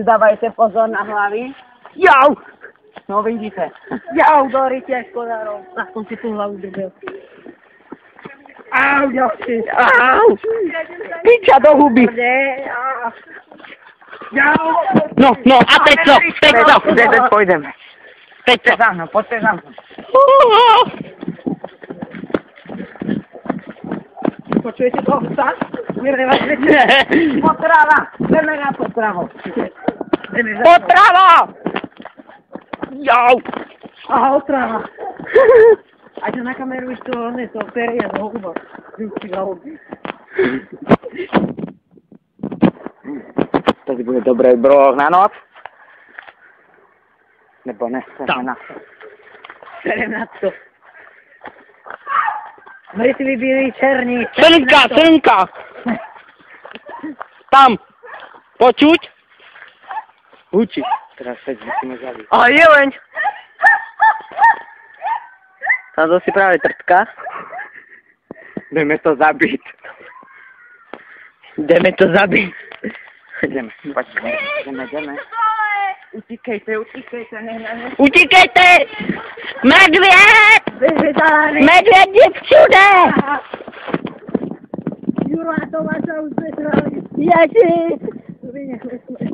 Dávajte pozor na hlavy. Jau! No vidíte. Jau, doríte, škodárov. Na tom si tu hlavu dobil. Au, ďalší. Au! Piča do huby! Jau. No, a teď co? Teď co? Teď pôjdeme. Teď co? Za mnou, poďte za mnou. Počujete toho psa? Mírne vás večer. Potrava. Jdeme na potravu. Potrava! Jau! Aha, otrava. Ať na kameru už to ne, to perie do huba. Vždycky hlavu. Tady bude dobrý broloh na noc. Nebo ne, na to. Serem na to. Mrtví byli černí. Srnka! Tam! Počuť? Hučí. Teraz teď musíme zabiť. A jeleň! Táto si práve trtka. Jdeme to zabiť. Jdeme to zabiť. Jdeme, jdeme. Utíkejte. Utíkejte! Medvěd! Medvěd je všude! Juro, a to vás už bezrali. Ježiš! Vynechli jsme.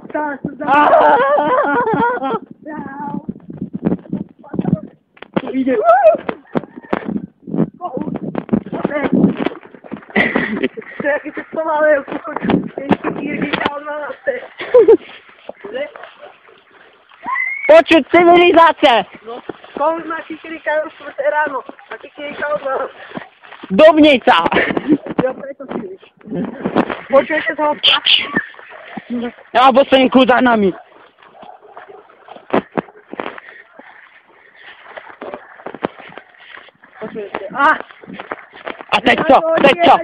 Stále se Ide. Jaký se pomalé, Počuť civilizace! no, kolik má kikirika už 4 ráno, a kikirika od vás. Dovnica! Ja preto si víš. Počujete toho psa? Já bosenku za nami. Počujete. A teď co? Teď co?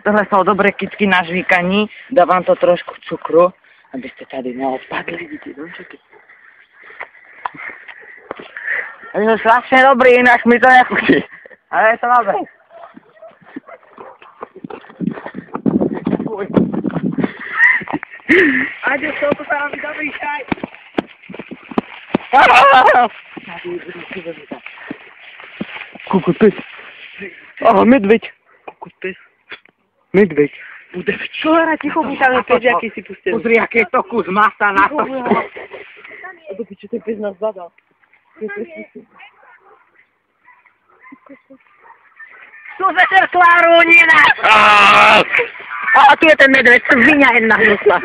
Tohle jsou dobré kytky na žvíkaní, dávám to trošku cukru, abyste tady neodpadli. Vidíte, domčeky. To je strašně dobrý, jinak mi to nechutí. Ale je to dobré. Ať už to tam dobrý čaj. Kukud pys. Aha, medvěď. Kukud pys. Medvěď. Bude včera ticho, by tam opět jaký si pustil. Pozri, jaký je to kus masa na to. A to piče, ten pys nás zadal. Tu se klárunina! A tu je ten medvěd, svinia jedna hnusná.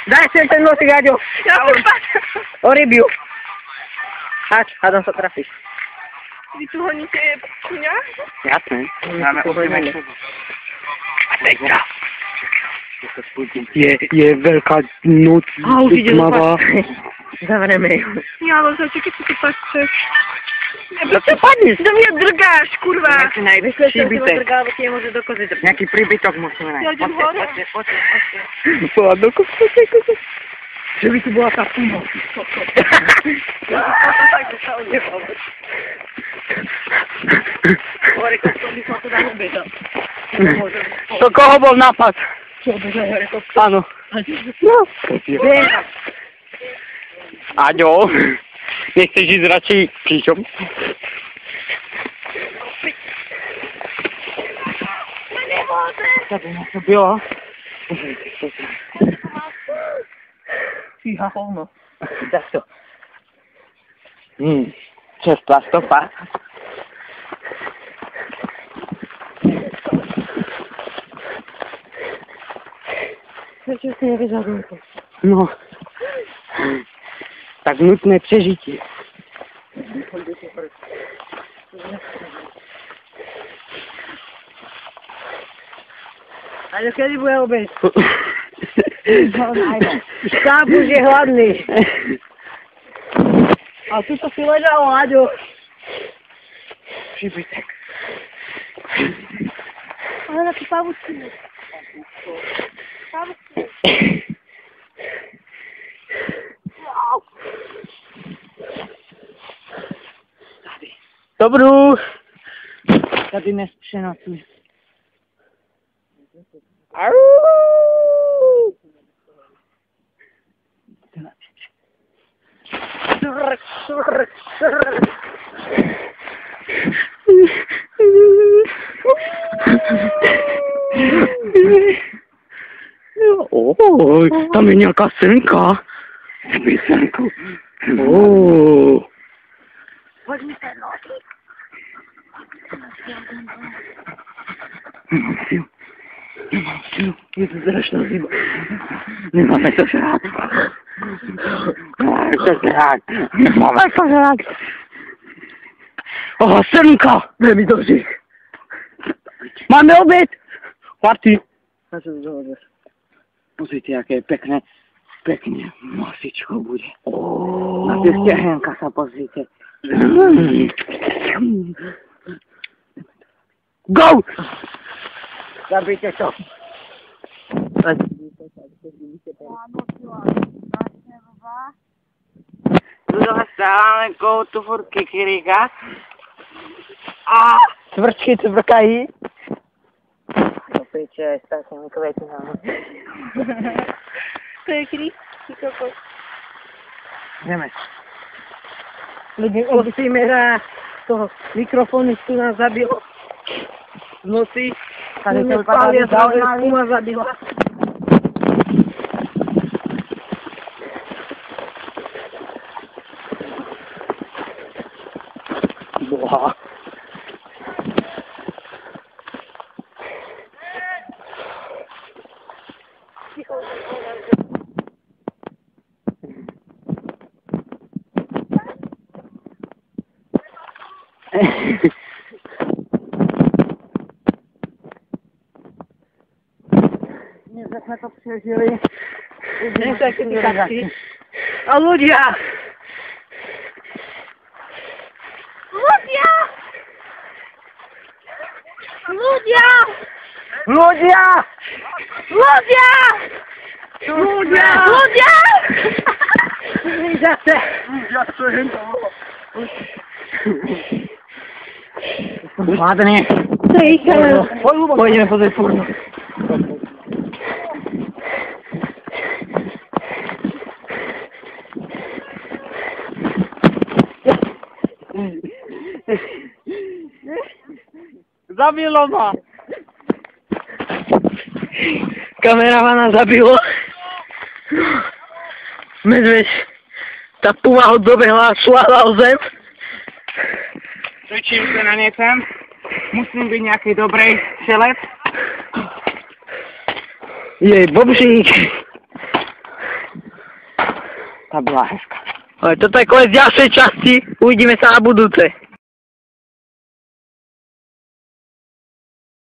Daj sem ten nosík, Aďo. O rybiu. Hač, hádam sa trafíš. Vy tu honíte kuňa? Jasné. Máme A teď je velká noc, tmavá. Zavřeme ju. Já ale začekaj, co ty patřeš. No co padneš? Do mě drgáš, kurva. Nějaký najvyšší bytek. je může do kozy drgat. Nějaký príbytok musíme najít. Já jdem hore. Poď do kozy. Že by tu byla ta puma. To koho bol nápad? Áno. No. Aďo, nechceš ísť radšej krížom? Tady něco bylo. Fíha hovno. Tak to. Čerstvá stopa. Prečo si nevyžadujem to? No. Tak nutné přežití. A kedy bude oběd? Štáb už je hladný. A tu to si ležalo, Aďo. Příbytek. Ale na ty pavučky. Dobrou. Tady dnes přenocuj. Oj, tam je nějaká srnka. Zabij srnku. Pojď mi ten nožík. Nemám sílu, je to strašná zima. Nemáme to žrát. Nemáme to žrát. Aha, srnka. Dej mi nožík. Máme oběd. Martin. Na čo to dohodneš? Pozrite, aké pekné masičko bude. Na tie stehenka sa pozrite. Go! Zabijte to. Tuto stáváme koutu furt kikirika. A cvrčky cvrkají. Piče, s takými květinami. To je kryt, ty kokos. Jdeme. Lidi, musíme na toho mikrofonistu nás zabilo. V noci. Tady to vypadá zaujímavé. Kuma zabila. Boha. Dnes jsme to přežili. Dnes taky ty kapky. A ľudia! Ľudia! Ľudia! Ľudia! Ľudia! Ľudia! Ľudia! Zase! Ja to jen to. Hladný. Pojďme pozrieť furt. Zabilo ma. Kameramana zabilo. Medveď. Tá puma ho dobehla a šlála o zem. Točím sa na niečom. Musím byť nejaký dobrej strelec. Jej, bobžík. Tá bola hezká. Ale toto je konec ďalšej časti. Uvidíme sa na budúce.